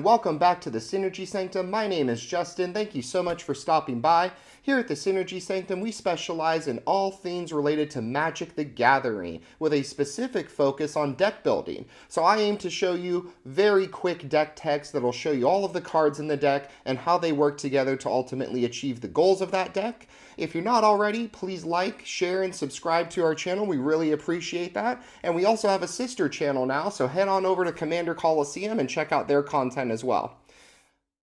welcome back to the Synergy Sanctum. My name is Justin. Thank you so much for stopping by. Here at the Synergy Sanctum, we specialize in all things related to Magic the Gathering, with a specific focus on deck building. So I aim to show you very quick deck text that'll show you all of the cards in the deck and how they work together to ultimately achieve the goals of that deck. If you're not already, please like, share, and subscribe to our channel. We really appreciate that. And we also have a sister channel now, so head on over to Commander Coliseum and check out their content as well.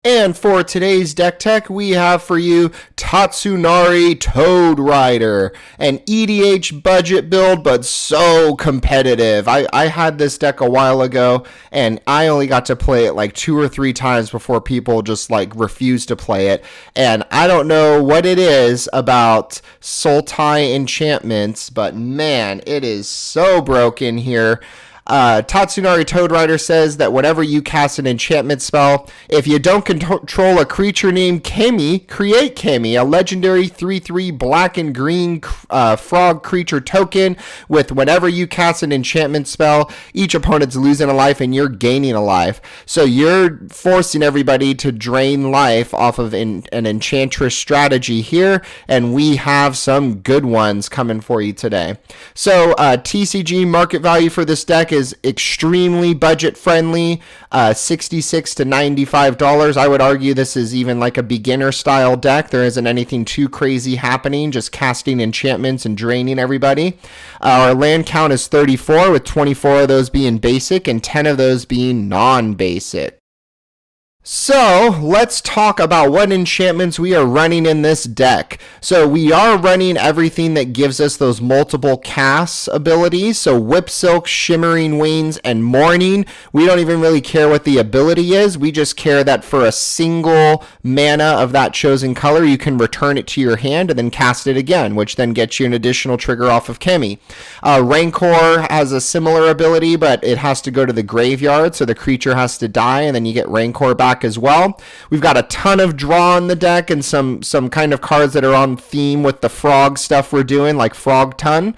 And for today's deck tech, we have for you Tatsunari Toad Rider, an EDH budget build, but so competitive. I had this deck a while ago, and I only got to play it like 2 or 3 times before people just like refused to play it. And I don't know what it is about Sultai enchantments, but man, it is so broken here. Tatsunari Toad Rider says that whenever you cast an enchantment spell, if you don't control a creature named Keimi, create Keimi, a legendary 3/3 black and green frog creature token. With whenever you cast an enchantment spell, each opponent's losing a life and you're gaining a life. So you're forcing everybody to drain life off of an Enchantress strategy here, and we have some good ones coming for you today. So TCG market value for this deck is extremely budget friendly, $66 to $95. I would argue this is even like a beginner style deck. There isn't anything too crazy happening, just casting enchantments and draining everybody. Our land count is 34, with 24 of those being basic and 10 of those being non-basic. So let's talk about what enchantments we are running in this deck. So we are running everything that gives us those multiple casts abilities. So Whip Silk, Shimmering Wings, and Mourning. We don't even really care what the ability is. We just care that for a single mana of that chosen color, you can return it to your hand and then cast it again, which then gets you an additional trigger off of Keimi. Rancor has a similar ability, but it has to go to the graveyard, so the creature has to die, and then you get Rancor back as well. We've got a ton of draw in the deck and some kind of cards that are on theme with the frog stuff we're doing, like Frog Ton.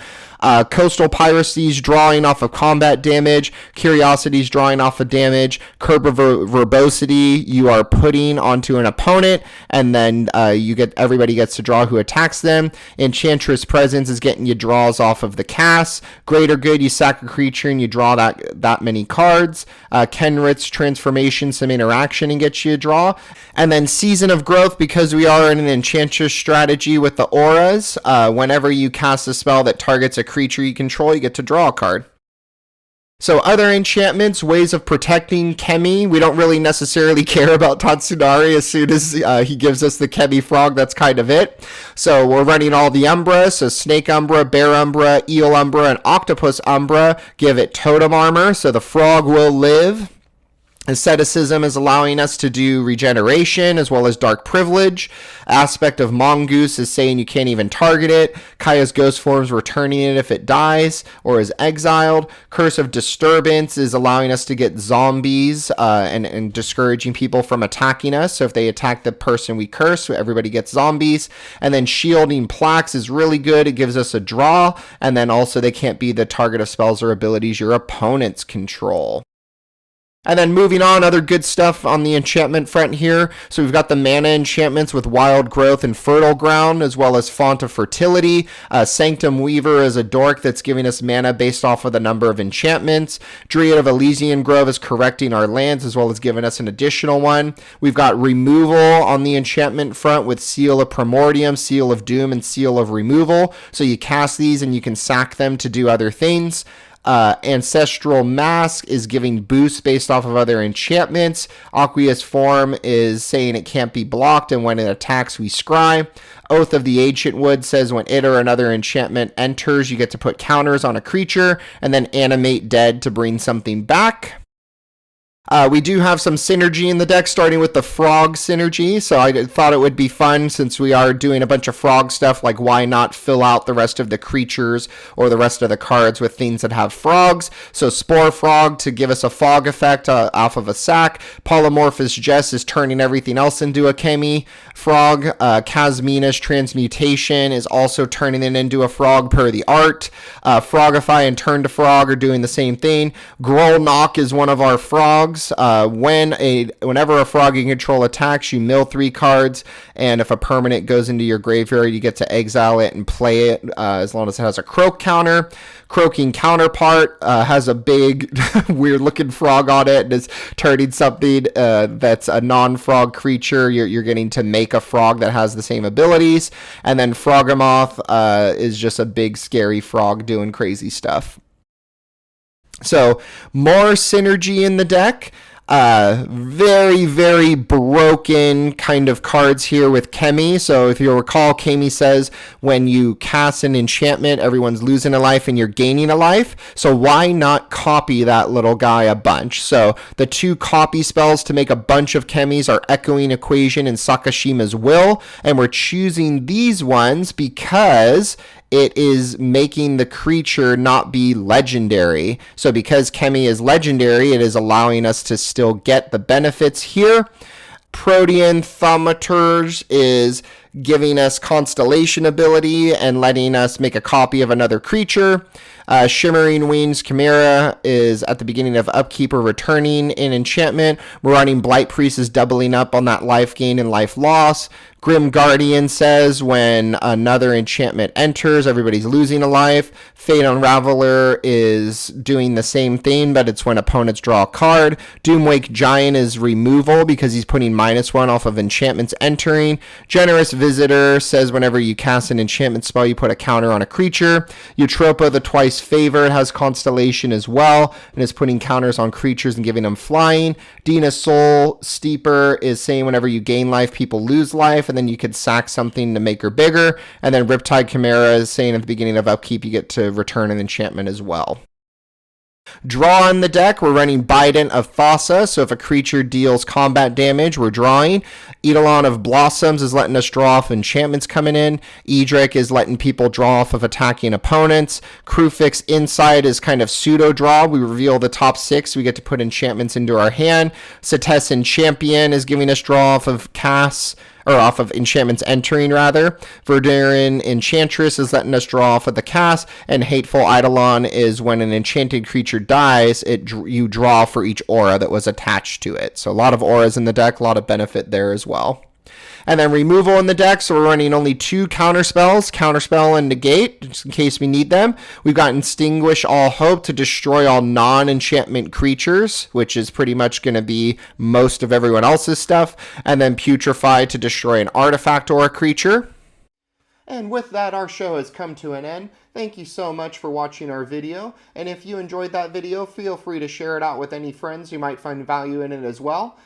Coastal Piracies drawing off of combat damage, Curiosities drawing off of damage, Curb of Verbosity you are putting onto an opponent, and then everybody gets to draw who attacks them. Enchantress Presence is getting you draws off of the cast. Greater Good, you sack a creature and you draw that many cards. Kenrith's Transformation, some interaction and gets you a draw. And then Season of Growth, because we are in an Enchantress strategy with the auras, whenever you cast a spell that targets a creature you control, you get to draw a card. So other enchantments, ways of protecting Keimi. We don't really necessarily care about Tatsunari. As soon as he gives us the Keimi frog, that's kind of it. So we're running all the Umbra. So Snake Umbra, Bear Umbra, Eel Umbra, and Octopus Umbra. Give it totem armor, so the frog will live. Asceticism is allowing us to do regeneration as well as dark privilege. Aspect of Mongoose is saying you can't even target it. Kaya's Ghost Form's returning it if it dies or is exiled. Curse of Disturbance is allowing us to get zombies and discouraging people from attacking us. So if they attack the person we curse, everybody gets zombies. And then Shielding Plaques is really good. It gives us a draw. And then also they can't be the target of spells or abilities your opponents control. And then moving on, other good stuff on the enchantment front here. So we've got the mana enchantments with Wild Growth and Fertile Ground, as well as Font of Fertility. Sanctum Weaver is a dork that's giving us mana based off of the number of enchantments. Dryad of Elysian Grove is correcting our lands, as well as giving us an additional one. We've got removal on the enchantment front with Seal of Primordium, Seal of Doom, and Seal of Removal. So you cast these and you can sack them to do other things. Ancestral Mask is giving boosts based off of other enchantments. Aqueous Form is saying it can't be blocked, and when it attacks, we scry. Oath of the Ancient Wood says when it or another enchantment enters, you get to put counters on a creature, and then Animate Dead to bring something back. We do have some synergy in the deck, starting with the frog synergy. So I thought it would be fun, since we are doing a bunch of frog stuff, like why not fill out the rest of the creatures or the rest of the cards with things that have frogs. So Spore Frog to give us a fog effect off of a sack. Polymorphous Jess is turning everything else into a Keimi frog. Kasmina's Transmutation is also turning it into a frog per the art. Frogify and Turn to Frog are doing the same thing. Groll Knock is one of our frogs. frogs. Whenever a frog you control attacks, you mill 3 cards, and if a permanent goes into your graveyard, you get to exile it and play it as long as it has a croak counter. Croaking Counterpart has a big, weird-looking frog on it and is turning something that's a non-frog creature. You're getting to make a frog that has the same abilities. And then Froghemoth is just a big, scary frog doing crazy stuff. So, more synergy in the deck. Very, very broken kind of cards here with Keimi. So if you recall, Keimi says when you cast an enchantment, everyone's losing a life and you're gaining a life. So why not copy that little guy a bunch? So the 2 copy spells to make a bunch of Keimis are Echoing Equation and Sakashima's Will. And we're choosing these ones because it is making the creature not be legendary. So because Keimi is legendary, it is allowing us to still get the benefits here. Protean Thaumaturge is giving us constellation ability and letting us make a copy of another creature. Shimmering Wings Chimera is at the beginning of upkeep or returning in enchantment. We're running Blight Priest is doubling up on that life gain and life loss. Grim Guardian says when another enchantment enters, everybody's losing a life. Fate Unraveler is doing the same thing, but it's when opponents draw a card. Doomwake Giant is removal because he's putting -1 off of enchantments entering. Generous Visitor says whenever you cast an enchantment spell, you put a counter on a creature. Eutropa the Twice Favored has Constellation as well and is putting counters on creatures and giving them flying. Dina Soul Steeper is saying whenever you gain life, people lose life, and then you could sack something to make her bigger. And then Riptide Chimera is saying at the beginning of upkeep, you get to return an enchantment as well. Draw in the deck, we're running Bident of Thassa, so if a creature deals combat damage, we're drawing. Eidolon of Blossoms is letting us draw off enchantments coming in. Edric is letting people draw off of attacking opponents. Crewfix Insight is kind of pseudo-draw. We reveal the top 6, we get to put enchantments into our hand. Setessan Champion is giving us draw off of casts, or off of enchantments entering, rather. Verduran Enchantress is letting us draw off of the cast, and Hateful Eidolon is when an enchanted creature dies, you draw for each aura that was attached to it. So a lot of auras in the deck, a lot of benefit there as well. And then removal in the deck, so we're running only 2 counterspells, Counterspell and Negate, just in case we need them. We've got Extinguish All Hope to destroy all non-enchantment creatures, which is pretty much going to be most of everyone else's stuff. And then Putrefy to destroy an artifact or a creature. And with that, our show has come to an end. Thank you so much for watching our video. And if you enjoyed that video, feel free to share it out with any friends who might find value in it as well.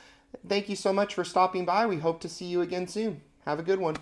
Thank you so much for stopping by. We hope to see you again soon. Have a good one.